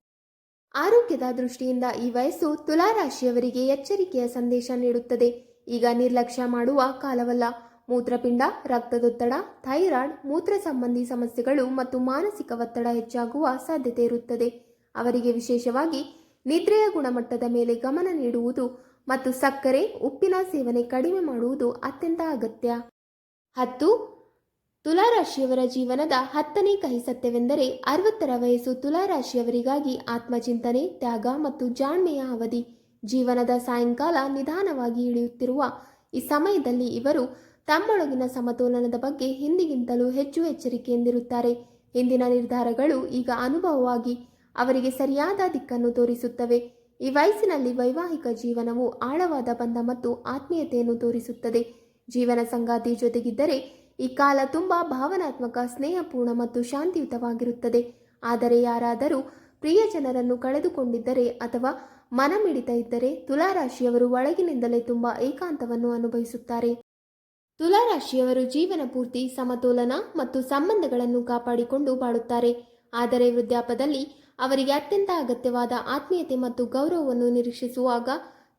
ಆರೋಗ್ಯದ ದೃಷ್ಟಿಯಿಂದ ಈ ವಯಸ್ಸು ತುಲಾರಾಶಿಯವರಿಗೆ ಎಚ್ಚರಿಕೆಯ ಸಂದೇಶ ನೀಡುತ್ತದೆ. ಈಗ ನಿರ್ಲಕ್ಷ್ಯ ಮಾಡುವ ಕಾಲವಲ್ಲ. ಮೂತ್ರಪಿಂಡ, ರಕ್ತದೊತ್ತಡ, ಥೈರಾಯ್ಡ್, ಮೂತ್ರ ಸಂಬಂಧಿ ಸಮಸ್ಯೆಗಳು ಮತ್ತು ಮಾನಸಿಕ ಒತ್ತಡ ಹೆಚ್ಚಾಗುವ ಸಾಧ್ಯತೆ ಇರುತ್ತದೆ. ಅವರಿಗೆ ವಿಶೇಷವಾಗಿ ನಿದ್ರೆಯ ಗುಣಮಟ್ಟದ ಮೇಲೆ ಗಮನ ನೀಡುವುದು ಮತ್ತು ಸಕ್ಕರೆ, ಉಪ್ಪಿನ ಸೇವನೆ ಕಡಿಮೆ ಮಾಡುವುದು ಅತ್ಯಂತ ಅಗತ್ಯ. 10. ತುಲಾರಾಶಿಯವರ ಜೀವನದ 10ನೇ ಕಹಿ ಸತ್ಯವೆಂದರೆ 60ರ ವಯಸ್ಸು ತುಲಾರಾಶಿಯವರಿಗಾಗಿ ಆತ್ಮಚಿಂತನೆ, ತ್ಯಾಗ ಮತ್ತು ಜಾಣ್ಮೆಯ ಅವಧಿ. ಜೀವನದ ಸಾಯಂಕಾಲ ನಿಧಾನವಾಗಿ ಇಳಿಯುತ್ತಿರುವ ಈ ಸಮಯದಲ್ಲಿ ಇವರು ತಮ್ಮೊಳಗಿನ ಸಮತೋಲನದ ಬಗ್ಗೆ ಹಿಂದಿಗಿಂತಲೂ ಹೆಚ್ಚು ಎಚ್ಚರಿಕೆಯಿಂದಿರುತ್ತಾರೆ. ಹಿಂದಿನ ನಿರ್ಧಾರಗಳು ಈಗ ಅನುಭವವಾಗಿ ಅವರಿಗೆ ಸರಿಯಾದ ದಿಕ್ಕನ್ನು ತೋರಿಸುತ್ತವೆ. ಈ ವಯಸ್ಸಿನಲ್ಲಿ ವೈವಾಹಿಕ ಜೀವನವು ಆಳವಾದ ಬಂಧ ಮತ್ತು ಆತ್ಮೀಯತೆಯನ್ನು ತೋರಿಸುತ್ತದೆ. ಜೀವನ ಸಂಗಾತಿ ಜೊತೆಗಿದ್ದರೆ ಈ ಕಾಲ ತುಂಬ ಭಾವನಾತ್ಮಕ, ಸ್ನೇಹಪೂರ್ಣ ಮತ್ತು ಶಾಂತಿಯುತವಾಗಿರುತ್ತದೆ. ಆದರೆ ಯಾರಾದರೂ ಪ್ರಿಯಜನರನ್ನು ಕಳೆದುಕೊಂಡಿದ್ದರೆ ಅಥವಾ ಮನಮಿಡಿತ ಇದ್ದರೆ ತುಲಾರಾಶಿಯವರು ಒಳಗಿನಿಂದಲೇ ತುಂಬ ಏಕಾಂತವನ್ನು ಅನುಭವಿಸುತ್ತಾರೆ. ತುಲಾರಾಶಿಯವರು ಜೀವನ ಪೂರ್ತಿ ಸಮತೋಲನ ಮತ್ತು ಸಂಬಂಧಗಳನ್ನು ಕಾಪಾಡಿಕೊಂಡು ಬಾಳುತ್ತಾರೆ. ಆದರೆ ವೃದ್ಧಾಪ್ಯದಲ್ಲಿ ಅವರಿಗೆ ಅತ್ಯಂತ ಅಗತ್ಯವಾದ ಆತ್ಮೀಯತೆ ಮತ್ತು ಗೌರವವನ್ನು ನಿರೀಕ್ಷಿಸುವಾಗ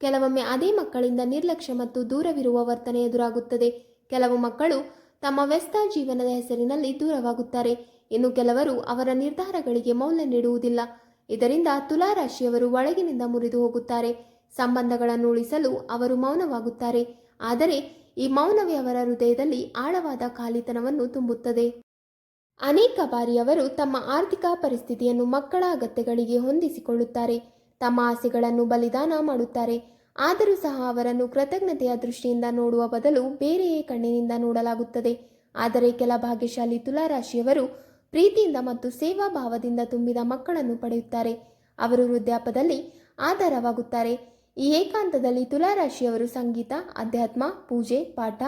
ಕೆಲವೊಮ್ಮೆ ಅದೇ ಮಕ್ಕಳಿಂದ ನಿರ್ಲಕ್ಷ್ಯ ಮತ್ತು ದೂರವಿರುವ ವರ್ತನೆ ಎದುರಾಗುತ್ತದೆ. ಕೆಲವು ಮಕ್ಕಳು ತಮ್ಮ ವ್ಯಸ್ತ ಜೀವನದ ಹೆಸರಿನಲ್ಲಿ ದೂರವಾಗುತ್ತಾರೆ. ಇನ್ನು ಕೆಲವರು ಅವರ ನಿರ್ಧಾರಗಳಿಗೆ ಮೌಲ್ಯ ನೀಡುವುದಿಲ್ಲ. ಇದರಿಂದ ತುಲಾರಾಶಿಯವರು ಒಳಗಿನಿಂದ ಮುರಿದು ಹೋಗುತ್ತಾರೆ. ಸಂಬಂಧಗಳನ್ನು ಉಳಿಸಲು ಅವರು ಮೌನವಾಗುತ್ತಾರೆ. ಆದರೆ ಈ ಮೌನವೇ ಅವರ ಹೃದಯದಲ್ಲಿ ಆಳವಾದ ಖಾಲಿತನವನ್ನು ತುಂಬುತ್ತದೆ. ಅನೇಕ ಬಾರಿ ಅವರು ತಮ್ಮ ಆರ್ಥಿಕ ಪರಿಸ್ಥಿತಿಯನ್ನು ಮಕ್ಕಳ ಅಗತ್ಯಗಳಿಗೆ ಹೊಂದಿಸಿಕೊಳ್ಳುತ್ತಾರೆ. ತಮ್ಮ ಆಸೆಗಳನ್ನು ಬಲಿದಾನ ಮಾಡುತ್ತಾರೆ. ಆದರೂ ಸಹ ಅವರನ್ನು ಕೃತಜ್ಞತೆಯ ದೃಷ್ಟಿಯಿಂದ ನೋಡುವ ಬದಲು ಬೇರೆಯೇ ಕಣ್ಣಿನಿಂದ ನೋಡಲಾಗುತ್ತದೆ. ಆದರೆ ಕೆಲ ಭಾಗ್ಯಶಾಲಿ ತುಲಾರಾಶಿಯವರು ಪ್ರೀತಿಯಿಂದ ಮತ್ತು ಸೇವಾ ಭಾವದಿಂದ ತುಂಬಿದ ಮಕ್ಕಳನ್ನು ಪಡೆಯುತ್ತಾರೆ. ಅವರು ವೃದ್ಧಾಪ್ಯದಲ್ಲಿ ಆಧಾರವಾಗುತ್ತಾರೆ. ಈ ಏಕಾಂತದಲ್ಲಿ ತುಲಾರಾಶಿಯವರು ಸಂಗೀತ, ಅಧ್ಯಾತ್ಮ, ಪೂಜೆ, ಪಾಠ,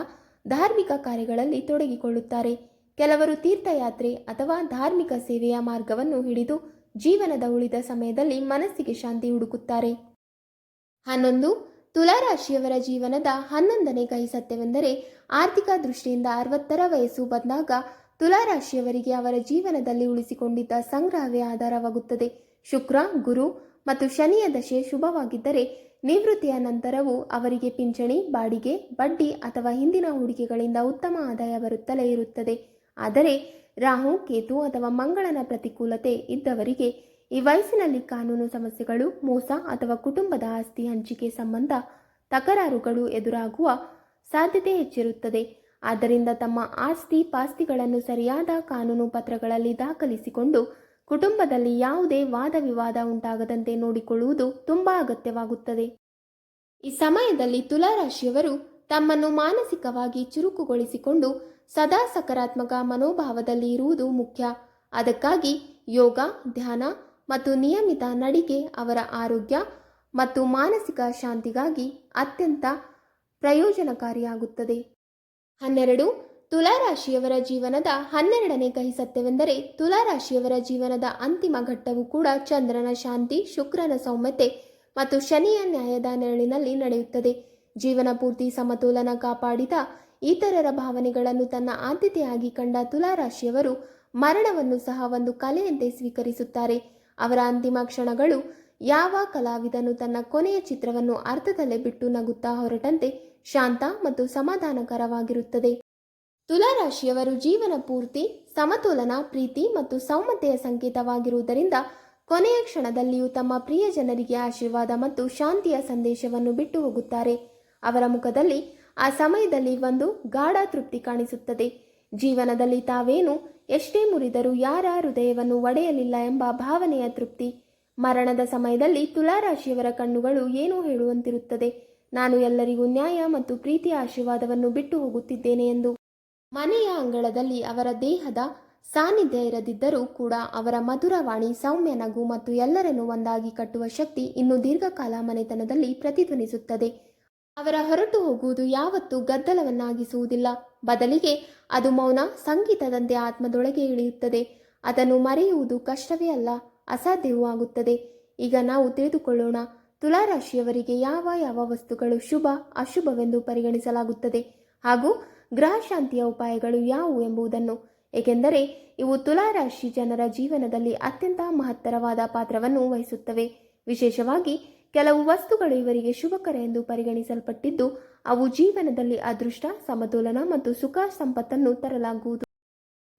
ಧಾರ್ಮಿಕ ಕಾರ್ಯಗಳಲ್ಲಿ ತೊಡಗಿಕೊಳ್ಳುತ್ತಾರೆ. ಕೆಲವರು ತೀರ್ಥಯಾತ್ರೆ ಅಥವಾ ಧಾರ್ಮಿಕ ಸೇವೆಯ ಮಾರ್ಗವನ್ನು ಹಿಡಿದು ಜೀವನದ ಉಳಿದ ಸಮಯದಲ್ಲಿ ಮನಸ್ಸಿಗೆ ಶಾಂತಿ ಹುಡುಕುತ್ತಾರೆ. 11. ತುಲಾರಾಶಿಯವರ ಜೀವನದ 11ನೇ ಕಹಿ ಸತ್ಯವೆಂದರೆ ಆರ್ಥಿಕ ದೃಷ್ಟಿಯಿಂದ 60ರ ವಯಸ್ಸು ಬಂದಾಗ ತುಲಾರಾಶಿಯವರಿಗೆ ಅವರ ಜೀವನದಲ್ಲಿ ಉಳಿಸಿಕೊಂಡಿದ್ದ ಸಂಗ್ರಹವೇ ಆಧಾರವಾಗುತ್ತದೆ. ಶುಕ್ರ, ಗುರು ಮತ್ತು ಶನಿಯ ದಶೆ ಶುಭವಾಗಿದ್ದರೆ ನಿವೃತ್ತಿಯ ನಂತರವೂ ಅವರಿಗೆ ಪಿಂಚಣಿ, ಬಾಡಿಗೆ, ಬಡ್ಡಿ ಅಥವಾ ಹಿಂದಿನ ಹೂಡಿಕೆಗಳಿಂದ ಉತ್ತಮ ಆದಾಯ ಬರುತ್ತಲೇ ಇರುತ್ತದೆ. ಆದರೆ ರಾಹು, ಕೇತು ಅಥವಾ ಮಂಗಳನ ಪ್ರತಿಕೂಲತೆ ಇದ್ದವರಿಗೆ ಈ ವಯಸ್ಸಿನಲ್ಲಿ ಕಾನೂನು ಸಮಸ್ಯೆಗಳು, ಮೋಸ ಅಥವಾ ಕುಟುಂಬದ ಆಸ್ತಿ ಹಂಚಿಕೆ ಸಂಬಂಧ ತಕರಾರುಗಳು ಎದುರಾಗುವ ಸಾಧ್ಯತೆ ಹೆಚ್ಚಿರುತ್ತದೆ. ಆದ್ದರಿಂದ ತಮ್ಮ ಆಸ್ತಿ ಪಾಸ್ತಿಗಳನ್ನು ಸರಿಯಾದ ಕಾನೂನು ಪತ್ರಗಳಲ್ಲಿ ದಾಖಲಿಸಿಕೊಂಡು ಕುಟುಂಬದಲ್ಲಿ ಯಾವುದೇ ವಾದ ವಿವಾದ ಉಂಟಾಗದಂತೆ ನೋಡಿಕೊಳ್ಳುವುದು ತುಂಬ ಅಗತ್ಯವಾಗುತ್ತದೆ. ಈ ಸಮಯದಲ್ಲಿ ತುಲಾರಾಶಿಯವರು ತಮ್ಮನ್ನು ಮಾನಸಿಕವಾಗಿ ಚುರುಕುಗೊಳಿಸಿಕೊಂಡು ಸದಾ ಸಕಾರಾತ್ಮಕ ಮನೋಭಾವದಲ್ಲಿ ಇರುವುದು ಮುಖ್ಯ. ಅದಕ್ಕಾಗಿ ಯೋಗ, ಧ್ಯಾನ ಮತ್ತು ನಿಯಮಿತ ನಡಿಗೆ ಅವರ ಆರೋಗ್ಯ ಮತ್ತು ಮಾನಸಿಕ ಶಾಂತಿಗಾಗಿ ಅತ್ಯಂತ ಪ್ರಯೋಜನಕಾರಿಯಾಗುತ್ತದೆ. 12. ತುಲಾರಾಶಿಯವರ ಜೀವನದ 12ನೇ ಕಹಿ ಸತ್ಯವೆಂದರೆ ತುಲಾರಾಶಿಯವರ ಜೀವನದ ಅಂತಿಮ ಘಟ್ಟವು ಕೂಡ ಚಂದ್ರನ ಶಾಂತಿ, ಶುಕ್ರನ ಸೌಮ್ಯತೆ ಮತ್ತು ಶನಿಯ ನ್ಯಾಯದ ನೆರಳಿನಲ್ಲಿ ನಡೆಯುತ್ತದೆ. ಜೀವನ ಪೂರ್ತಿ ಸಮತೋಲನ ಕಾಪಾಡಿದ ಇತರರ ಭಾವನೆಗಳನ್ನು ತನ್ನ ಆದ್ಯತೆಯಾಗಿ ಕಂಡ ತುಲಾರಾಶಿಯವರು ಮರಣವನ್ನು ಸಹ ಒಂದು ಕಲೆಯಂತೆ ಸ್ವೀಕರಿಸುತ್ತಾರೆ. ಅವರ ಅಂತಿಮ ಕ್ಷಣಗಳು ಯಾವ ಕಲಾವಿದನು ತನ್ನ ಕೊನೆಯ ಚಿತ್ರವನ್ನು ಅರ್ಥದಲ್ಲೇ ಬಿಟ್ಟು ನಗುತ್ತಾ ಹೊರಟಂತೆ ಶಾಂತ ಮತ್ತು ಸಮಾಧಾನಕರವಾಗಿರುತ್ತದೆ. ತುಲಾರಾಶಿಯವರು ಜೀವನ ಪೂರ್ತಿ ಸಮತೋಲನ, ಪ್ರೀತಿ ಮತ್ತು ಸೌಮ್ಯತೆಯ ಸಂಕೇತವಾಗಿರುವುದರಿಂದ ಕೊನೆಯ ಕ್ಷಣದಲ್ಲಿಯೂ ತಮ್ಮ ಪ್ರಿಯ ಜನರಿಗೆ ಆಶೀರ್ವಾದ ಮತ್ತು ಶಾಂತಿಯ ಸಂದೇಶವನ್ನು ಬಿಟ್ಟು ಹೋಗುತ್ತಾರೆ. ಅವರ ಮುಖದಲ್ಲಿ ಆ ಸಮಯದಲ್ಲಿ ಒಂದು ಗಾಢ ತೃಪ್ತಿ ಕಾಣಿಸುತ್ತದೆ. ಜೀವನದಲ್ಲಿ ತಾವೇನು ಎಷ್ಟೇ ಮುರಿದರೂ ಯಾರ ಹೃದಯವನ್ನು ಒಡೆಯಲಿಲ್ಲ ಎಂಬ ಭಾವನೆಯ ತೃಪ್ತಿ. ಮರಣದ ಸಮಯದಲ್ಲಿ ತುಲಾರಾಶಿಯವರ ಕಣ್ಣುಗಳು ಏನೋ ಹೇಳುವಂತಿರುತ್ತದೆ, ನಾನು ಎಲ್ಲರಿಗೂ ನ್ಯಾಯ ಮತ್ತು ಪ್ರೀತಿಯ ಆಶೀರ್ವಾದವನ್ನು ಬಿಟ್ಟು ಹೋಗುತ್ತಿದ್ದೇನೆ ಎಂದು. ಮನೆಯ ಅಂಗಳದಲ್ಲಿ ಅವರ ದೇಹದ ಸಾನ್ನಿಧ್ಯ ಇರದಿದ್ದರೂ ಕೂಡ ಅವರ ಮಧುರವಾಣಿ, ಸೌಮ್ಯ ನಗು ಮತ್ತು ಎಲ್ಲರನ್ನು ಒಂದಾಗಿ ಕಟ್ಟುವ ಶಕ್ತಿ ಇನ್ನು ದೀರ್ಘಕಾಲ ಮನೆತನದಲ್ಲಿ ಪ್ರತಿಧ್ವನಿಸುತ್ತದೆ. ಅವರ ಹೊರಟು ಹೋಗುವುದು ಯಾವತ್ತೂ ಗದ್ದಲವನ್ನಾಗಿಸುವುದಿಲ್ಲ. ಬದಲಿಗೆ ಅದು ಮೌನ ಸಂಗೀತದಂತೆ ಆತ್ಮದೊಳಗೆ ಇಳಿಯುತ್ತದೆ. ಅದನ್ನು ಮರೆಯುವುದು ಕಷ್ಟವೇ ಅಲ್ಲ, ಅಸಾಧ್ಯವೂ ಆಗುತ್ತದೆ. ಈಗ ನಾವು ತಿಳಿದುಕೊಳ್ಳೋಣ ತುಲಾರಾಶಿಯವರಿಗೆ ಯಾವ ಯಾವ ವಸ್ತುಗಳು ಶುಭ, ಅಶುಭವೆಂದು ಪರಿಗಣಿಸಲಾಗುತ್ತದೆ ಹಾಗೂ ಗ್ರಹ ಶಾಂತಿಯ ಉಪಾಯಗಳು ಯಾವುವು ಎಂಬುದನ್ನು. ಏಕೆಂದರೆ ಇವು ತುಲಾರಾಶಿ ಜನರ ಜೀವನದಲ್ಲಿ ಅತ್ಯಂತ ಮಹತ್ತರವಾದ ಪಾತ್ರವನ್ನು ವಹಿಸುತ್ತವೆ. ವಿಶೇಷವಾಗಿ ಕೆಲವು ವಸ್ತುಗಳು ಇವರಿಗೆ ಶುಭಕರ ಎಂದು ಪರಿಗಣಿಸಲ್ಪಟ್ಟಿದ್ದು ಅವು ಜೀವನದಲ್ಲಿ ಅದೃಷ್ಟ, ಸಮತೋಲನ ಮತ್ತು ಸುಖ ಸಂಪತ್ತನ್ನು ತರಲಾಗುವುದು.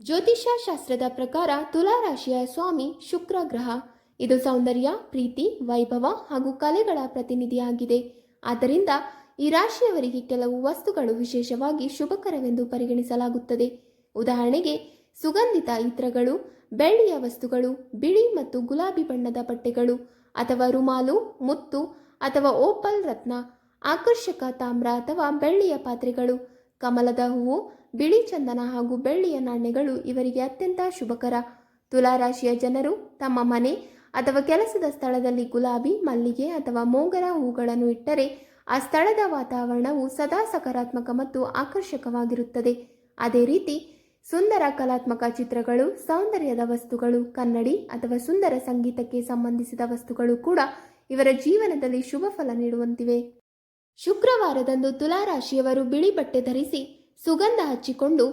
ಜ್ಯೋತಿಷ್ಯ ಶಾಸ್ತ್ರದ ಪ್ರಕಾರ ತುಲಾರಾಶಿಯ ಸ್ವಾಮಿ ಶುಕ್ರ ಗ್ರಹ. ಇದು ಸೌಂದರ್ಯ, ಪ್ರೀತಿ, ವೈಭವ ಹಾಗೂ ಕಲೆಗಳ ಪ್ರತಿನಿಧಿಯಾಗಿದೆ. ಆದ್ದರಿಂದ ಈ ರಾಶಿಯವರಿಗೆ ಕೆಲವು ವಸ್ತುಗಳು ವಿಶೇಷವಾಗಿ ಶುಭಕರವೆಂದು ಪರಿಗಣಿಸಲಾಗುತ್ತದೆ. ಉದಾಹರಣೆಗೆ ಸುಗಂಧಿತ ಇತ್ರಗಳು, ಬೆಳ್ಳಿಯ ವಸ್ತುಗಳು, ಬಿಳಿ ಮತ್ತು ಗುಲಾಬಿ ಬಣ್ಣದ ಬಟ್ಟೆಗಳು ಅಥವಾ ರುಮಾಲು, ಮುತ್ತು ಅಥವಾ ಓಪಲ್ ರತ್ನ, ಆಕರ್ಷಕ ತಾಮ್ರ ಅಥವಾ ಬೆಳ್ಳಿಯ ಪಾತ್ರೆಗಳು, ಕಮಲದ ಹೂವು, ಬಿಳಿ ಚಂದನ ಹಾಗೂ ಬೆಳ್ಳಿಯ ನಾಣ್ಯಗಳು ಇವರಿಗೆ ಅತ್ಯಂತ ಶುಭಕರ. ತುಲಾರಾಶಿಯ ಜನರು ತಮ್ಮ ಮನೆ ಅಥವಾ ಕೆಲಸದ ಸ್ಥಳದಲ್ಲಿ ಗುಲಾಬಿ, ಮಲ್ಲಿಗೆ ಅಥವಾ ಮೋಗರ ಹೂಗಳನ್ನು ಇಟ್ಟರೆ ಆ ಸ್ಥಳದ ವಾತಾವರಣವು ಸದಾ ಸಕಾರಾತ್ಮಕ ಮತ್ತು ಆಕರ್ಷಕವಾಗಿರುತ್ತದೆ. ಅದೇ ರೀತಿ ಸುಂದರ ಕಲಾತ್ಮಕ ಚಿತ್ರಗಳು, ಸೌಂದರ್ಯದ ವಸ್ತುಗಳು, ಕನ್ನಡಿ ಅಥವಾ ಸುಂದರ ಸಂಗೀತಕ್ಕೆ ಸಂಬಂಧಿಸಿದ ವಸ್ತುಗಳು ಕೂಡ ಇವರ ಜೀವನದಲ್ಲಿ ಶುಭ ಫಲ ನೀಡುವಂತಿವೆ. ಶುಕ್ರವಾರದಂದು ತುಲಾರಾಶಿಯವರು ಬಿಳಿ ಬಟ್ಟೆ ಧರಿಸಿ ಸುಗಂಧ ಹಚ್ಚಿಕೊಂಡು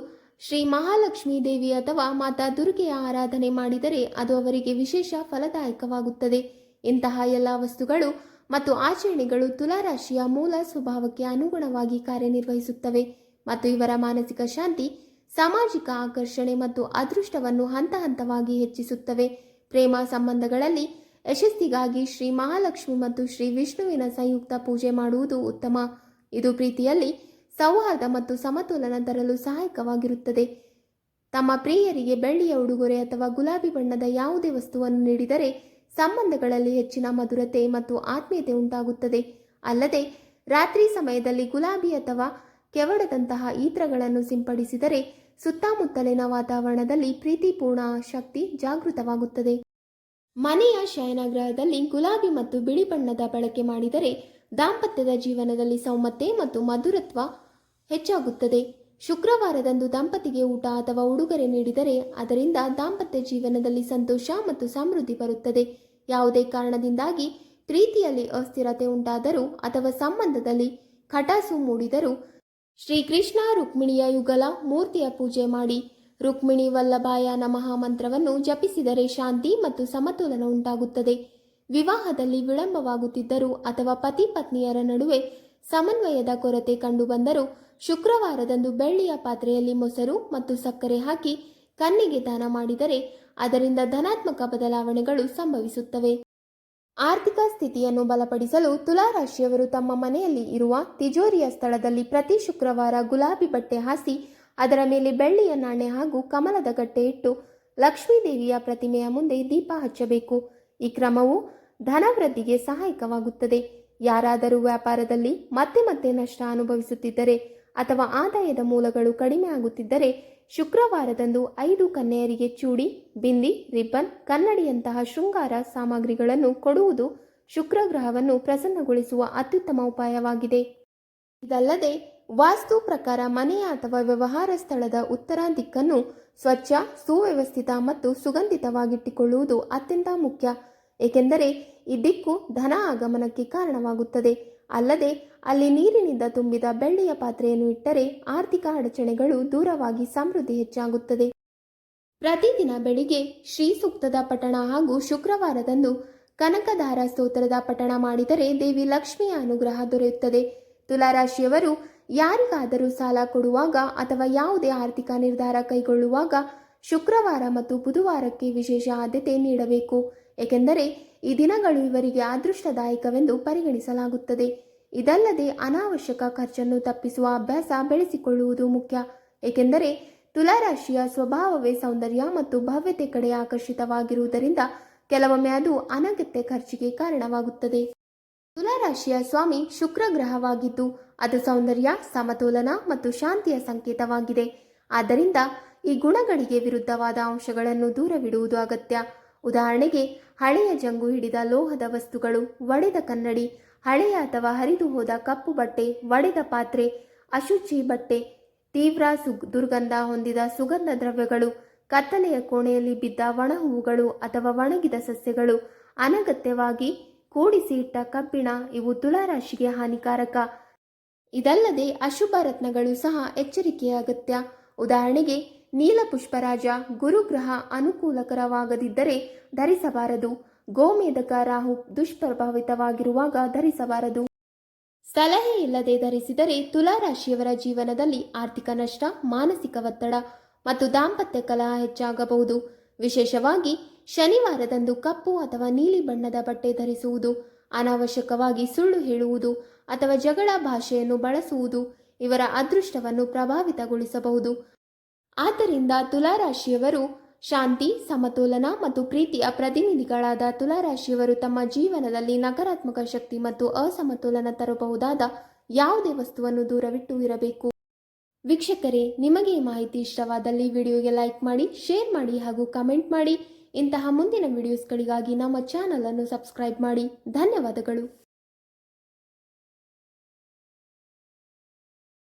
ಶ್ರೀ ಮಹಾಲಕ್ಷ್ಮೀ ದೇವಿ ಅಥವಾ ಮಾತಾ ದುರ್ಗೆಯ ಆರಾಧನೆ ಮಾಡಿದರೆ ಅದು ಅವರಿಗೆ ವಿಶೇಷ ಫಲದಾಯಕವಾಗುತ್ತದೆ. ಇಂತಹ ಎಲ್ಲ ವಸ್ತುಗಳು ಮತ್ತು ಆಚರಣೆಗಳು ತುಲಾರಾಶಿಯ ಮೂಲ ಸ್ವಭಾವಕ್ಕೆ ಅನುಗುಣವಾಗಿ ಕಾರ್ಯನಿರ್ವಹಿಸುತ್ತವೆ ಮತ್ತು ಇವರ ಮಾನಸಿಕ ಶಾಂತಿ, ಸಾಮಾಜಿಕ ಆಕರ್ಷಣೆ ಮತ್ತು ಅದೃಷ್ಟವನ್ನು ಹಂತ ಹಂತವಾಗಿ ಹೆಚ್ಚಿಸುತ್ತವೆ. ಪ್ರೇಮ ಸಂಬಂಧಗಳಲ್ಲಿ ಯಶಸ್ಸಿಗಾಗಿ ಶ್ರೀ ಮಹಾಲಕ್ಷ್ಮಿ ಮತ್ತು ಶ್ರೀ ವಿಷ್ಣುವಿನ ಸಂಯುಕ್ತ ಪೂಜೆ ಮಾಡುವುದು ಉತ್ತಮ. ಇದು ಪ್ರೀತಿಯಲ್ಲಿ ಸೌಹಾರ್ದ ಮತ್ತು ಸಮತೋಲನ ತರಲು ಸಹಾಯಕವಾಗಿರುತ್ತದೆ. ತಮ್ಮ ಪ್ರಿಯರಿಗೆ ಬೆಳ್ಳಿಯ ಉಡುಗೊರೆ ಅಥವಾ ಗುಲಾಬಿ ಬಣ್ಣದ ಯಾವುದೇ ವಸ್ತುವನ್ನು ನೀಡಿದರೆ ಸಂಬಂಧಗಳಲ್ಲಿ ಹೆಚ್ಚಿನ ಮಧುರತೆ ಮತ್ತು ಆತ್ಮೀಯತೆ ಉಂಟಾಗುತ್ತದೆ. ಅಲ್ಲದೆ ರಾತ್ರಿ ಸಮಯದಲ್ಲಿ ಗುಲಾಬಿ ಅಥವಾ ಕೆವಡದಂತಹ ಈತ್ರಗಳನ್ನು ಸಿಂಪಡಿಸಿದರೆ ಸುತ್ತಮುತ್ತಲಿನ ವಾತಾವರಣದಲ್ಲಿ ಪ್ರೀತಿಪೂರ್ಣ ಶಕ್ತಿ ಜಾಗೃತವಾಗುತ್ತದೆ. ಮನೆಯ ಶಯನಗೃಹದಲ್ಲಿ ಗುಲಾಬಿ ಮತ್ತು ಬಿಳಿ ಬಣ್ಣದ ಬಳಕೆ ಮಾಡಿದರೆ ದಾಂಪತ್ಯದ ಜೀವನದಲ್ಲಿ ಸೌಮ್ಯತೆ ಮತ್ತು ಮಧುರತ್ವ ಹೆಚ್ಚಾಗುತ್ತದೆ. ಶುಕ್ರವಾರದಂದು ದಂಪತಿಗೆ ಊಟ ಅಥವಾ ಉಡುಗೊರೆ ನೀಡಿದರೆ ಅದರಿಂದ ದಾಂಪತ್ಯ ಜೀವನದಲ್ಲಿ ಸಂತೋಷ ಮತ್ತು ಸಮೃದ್ಧಿ ಬರುತ್ತದೆ. ಯಾವುದೇ ಕಾರಣದಿಂದಾಗಿ ಪ್ರೀತಿಯಲ್ಲಿ ಅಸ್ಥಿರತೆ ಉಂಟಾದರೂ ಅಥವಾ ಸಂಬಂಧದಲ್ಲಿ ಕಟಾಸು ಮೂಡಿದರೂ ಶ್ರೀಕೃಷ್ಣ ರುಕ್ಮಿಣಿಯ ಯುಗಲ ಮೂರ್ತಿಯ ಪೂಜೆ ಮಾಡಿ ರುಕ್ಮಿಣಿ ವಲ್ಲಭಾಯ ನಮಃ ಮಂತ್ರವನ್ನು ಜಪಿಸಿದರೆ ಶಾಂತಿ ಮತ್ತು ಸಮತೋಲನ ಉಂಟಾಗುತ್ತದೆ. ವಿವಾಹದಲ್ಲಿ ವಿಳಂಬವಾಗುತ್ತಿದ್ದರೂ ಅಥವಾ ಪತಿ ಪತ್ನಿಯರ ನಡುವೆ ಸಮನ್ವಯದ ಕೊರತೆ ಕಂಡುಬಂದರೂ ಶುಕ್ರವಾರದಂದು ಬೆಳ್ಳಿಯ ಪಾತ್ರೆಯಲ್ಲಿ ಮೊಸರು ಮತ್ತು ಸಕ್ಕರೆ ಹಾಕಿ ಕನ್ನಿಗೆ ದಾನ ಮಾಡಿದರೆ ಅದರಿಂದ ಧನಾತ್ಮಕ ಬದಲಾವಣೆಗಳು ಸಂಭವಿಸುತ್ತವೆ. ಆರ್ಥಿಕ ಸ್ಥಿತಿಯನ್ನು ಬಲಪಡಿಸಲು ತುಲಾರಾಶಿಯವರು ತಮ್ಮ ಮನೆಯಲ್ಲಿ ಇರುವ ತಿಜೋರಿಯ ಸ್ಥಳದಲ್ಲಿ ಪ್ರತಿ ಶುಕ್ರವಾರ ಗುಲಾಬಿ ಬಟ್ಟೆ ಹಾಸಿ ಅದರ ಮೇಲೆ ಬೆಳ್ಳಿಯ ನಾಣ್ಯ ಹಾಗೂ ಕಮಲದ ಗಟ್ಟೆ ಇಟ್ಟು ಲಕ್ಷ್ಮೀದೇವಿಯ ಪ್ರತಿಮೆಯ ಮುಂದೆ ದೀಪ ಹಚ್ಚಬೇಕು. ಈ ಕ್ರಮವು ಧನವೃದ್ಧಿಗೆ ಸಹಾಯಕವಾಗುತ್ತದೆ. ಯಾರಾದರೂ ವ್ಯಾಪಾರದಲ್ಲಿ ಮತ್ತೆ ನಷ್ಟ ಅನುಭವಿಸುತ್ತಿದ್ದರೆ ಅಥವಾ ಆದಾಯದ ಮೂಲಗಳು ಕಡಿಮೆ ಆಗುತ್ತಿದ್ದರೆ ಶುಕ್ರವಾರದಂದು 5 ಕನ್ಯೆಯರಿಗೆ ಚೂಡಿ, ಬಿಂದಿ, ರಿಬ್ಬನ್, ಕನ್ನಡಿಯಂತಹ ಶೃಂಗಾರ ಸಾಮಗ್ರಿಗಳನ್ನು ಕೊಡುವುದು ಶುಕ್ರಗ್ರಹವನ್ನು ಪ್ರಸನ್ನಗೊಳಿಸುವ ಅತ್ಯುತ್ತಮ ಉಪಾಯವಾಗಿದೆ. ಇದಲ್ಲದೆ ವಾಸ್ತು ಪ್ರಕಾರ ಮನೆಯ ಅಥವಾ ವ್ಯವಹಾರ ಸ್ಥಳದ ಉತ್ತರ ದಿಕ್ಕನ್ನು ಸ್ವಚ್ಛ, ಸುವ್ಯವಸ್ಥಿತ ಮತ್ತು ಸುಗಂಧಿತವಾಗಿಟ್ಟುಕೊಳ್ಳುವುದು ಅತ್ಯಂತ ಮುಖ್ಯ. ಏಕೆಂದರೆ ಈ ದಿಕ್ಕು ಧನ ಆಗಮನಕ್ಕೆ ಕಾರಣವಾಗುತ್ತದೆ. ಅಲ್ಲದೆ ಅಲ್ಲಿ ನೀರಿನಿಂದ ತುಂಬಿದ ಬೆಳ್ಳಿಯ ಪಾತ್ರೆಯನ್ನು ಇಟ್ಟರೆ ಆರ್ಥಿಕ ಅಡಚಣೆಗಳು ದೂರವಾಗಿ ಸಮೃದ್ಧಿ ಹೆಚ್ಚಾಗುತ್ತದೆ. ಪ್ರತಿದಿನ ಬೆಳಿಗ್ಗೆ ಶ್ರೀ ಸೂಕ್ತದ ಪಠಣ ಹಾಗೂ ಶುಕ್ರವಾರದಂದು ಕನಕಧಾರ ಸ್ತೋತ್ರದ ಪಠಣ ಮಾಡಿದರೆ ದೇವಿ ಲಕ್ಷ್ಮಿಯ ಅನುಗ್ರಹ ದೊರೆಯುತ್ತದೆ. ತುಲಾರಾಶಿಯವರು ಯಾರಿಗಾದರೂ ಸಾಲ ಕೊಡುವಾಗ ಅಥವಾ ಯಾವುದೇ ಆರ್ಥಿಕ ನಿರ್ಧಾರ ಕೈಗೊಳ್ಳುವಾಗ ಶುಕ್ರವಾರ ಮತ್ತು ಬುಧವಾರಕ್ಕೆ ವಿಶೇಷ ಆದ್ಯತೆ ನೀಡಬೇಕು. ಏಕೆಂದರೆ ಈ ದಿನಗಳು ಇವರಿಗೆ ಅದೃಷ್ಟದಾಯಕವೆಂದು ಪರಿಗಣಿಸಲಾಗುತ್ತದೆ. ಇದಲ್ಲದೆ ಅನಾವಶ್ಯಕ ಖರ್ಚನ್ನು ತಪ್ಪಿಸುವ ಅಭ್ಯಾಸ ಬೆಳೆಸಿಕೊಳ್ಳುವುದು ಮುಖ್ಯ. ಏಕೆಂದರೆ ತುಲಾರಾಶಿಯ ಸ್ವಭಾವವೇ ಸೌಂದರ್ಯ ಮತ್ತು ಭವ್ಯತೆ ಕಡೆ ಆಕರ್ಷಿತವಾಗಿರುವುದರಿಂದ ಕೆಲವೊಮ್ಮೆ ಅದು ಅನಗತ್ಯ ಖರ್ಚಿಗೆ ಕಾರಣವಾಗುತ್ತದೆ. ತುಲಾರಾಶಿಯ ಸ್ವಾಮಿ ಶುಕ್ರ ಗ್ರಹವಾಗಿದ್ದು ಅದು ಸೌಂದರ್ಯ, ಸಮತೋಲನ ಮತ್ತು ಶಾಂತಿಯ ಸಂಕೇತವಾಗಿದೆ. ಆದ್ದರಿಂದ ಈ ಗುಣಗಳಿಗೆ ವಿರುದ್ಧವಾದ ಅಂಶಗಳನ್ನು ದೂರವಿಡುವುದು ಅಗತ್ಯ. ಉದಾಹರಣೆಗೆ ಹಳೆಯ ಜಂಗು ಹಿಡಿದ ಲೋಹದ ವಸ್ತುಗಳು, ಒಡೆದ ಕನ್ನಡಿ, ಹಳೆಯ ಅಥವಾ ಹರಿದು ಹೋದ ಕಪ್ಪು ಬಟ್ಟೆ, ಒಡೆದ ಪಾತ್ರೆ, ಅಶುಚಿ ಬಟ್ಟೆ, ತೀವ್ರ ದುರ್ಗಂಧ ಹೊಂದಿದ ಸುಗಂಧ ದ್ರವ್ಯಗಳು, ಕತ್ತಲೆಯ ಕೋಣೆಯಲ್ಲಿ ಬಿದ್ದ ಒಣ ಹೂವುಗಳು ಅಥವಾ ಒಣಗಿದ ಸಸ್ಯಗಳು, ಅನಗತ್ಯವಾಗಿ ಕೂಡಿಸಿ ಇಟ್ಟ ಕಬ್ಬಿಣ ಇವು ತುಲಾರಾಶಿಗೆ ಹಾನಿಕಾರಕ. ಇದಲ್ಲದೆ ಅಶುಭ ರತ್ನಗಳು ಸಹ ಎಚ್ಚರಿಕೆಯ ಅಗತ್ಯ. ಉದಾಹರಣೆಗೆ ನೀಲಪುಷ್ಪರಾಜ ಗುರುಗ್ರಹ ಅನುಕೂಲಕರವಾಗದಿದ್ದರೆ ಧರಿಸಬಾರದು. ಗೋಮೇಧಕ ರಾಹು ದುಷ್ಪ್ರಭಾವಿತವಾಗಿರುವಾಗ ಧರಿಸಬಾರದು. ಸಲಹೆ ಇಲ್ಲದೆ ಧರಿಸಿದರೆ ತುಲಾರಾಶಿಯವರ ಜೀವನದಲ್ಲಿ ಆರ್ಥಿಕ ನಷ್ಟ, ಮಾನಸಿಕ ಒತ್ತಡ ಮತ್ತು ದಾಂಪತ್ಯ ಕಲಹ ಹೆಚ್ಚಾಗಬಹುದು. ವಿಶೇಷವಾಗಿ ಶನಿವಾರದಂದು ಕಪ್ಪು ಅಥವಾ ನೀಲಿ ಬಣ್ಣದ ಬಟ್ಟೆ ಧರಿಸುವುದು, ಅನಾವಶ್ಯಕವಾಗಿ ಸುಳ್ಳು ಹೇಳುವುದು ಅಥವಾ ಜಗಳ ಭಾಷೆಯನ್ನು ಬಳಸುವುದು ಇವರ ಅದೃಷ್ಟವನ್ನು ಪ್ರಭಾವಿತಗೊಳಿಸಬಹುದು. ಆದ್ದರಿಂದ ತುಲಾರಾಶಿಯವರು ಶಾಂತಿ, ಸಮತೋಲನ ಮತ್ತು ಪ್ರೀತಿಯ ಪ್ರತಿನಿಧಿಗಳಾದ ತುಲಾರಾಶಿಯವರು ತಮ್ಮ ಜೀವನದಲ್ಲಿ ನಕಾರಾತ್ಮಕ ಶಕ್ತಿ ಮತ್ತು ಅಸಮತೋಲನ ತರಬಹುದಾದ ಯಾವುದೇ ವಸ್ತುವನ್ನು ದೂರವಿಟ್ಟು ಇರಬೇಕು. ವೀಕ್ಷಕರೇ, ನಿಮಗೆ ಈ ಮಾಹಿತಿ ಇಷ್ಟವಾದಲ್ಲಿ ವಿಡಿಯೋಗೆ ಲೈಕ್ ಮಾಡಿ, ಶೇರ್ ಮಾಡಿ ಹಾಗೂ ಕಮೆಂಟ್ ಮಾಡಿ. ಇಂತಹ ಮುಂದಿನ ವಿಡಿಯೋಸ್ಗಳಿಗಾಗಿ ನಮ್ಮ ಚಾನಲ್ ಅನ್ನು ಸಬ್ಸ್ಕ್ರೈಬ್ ಮಾಡಿ. ಧನ್ಯವಾದಗಳು.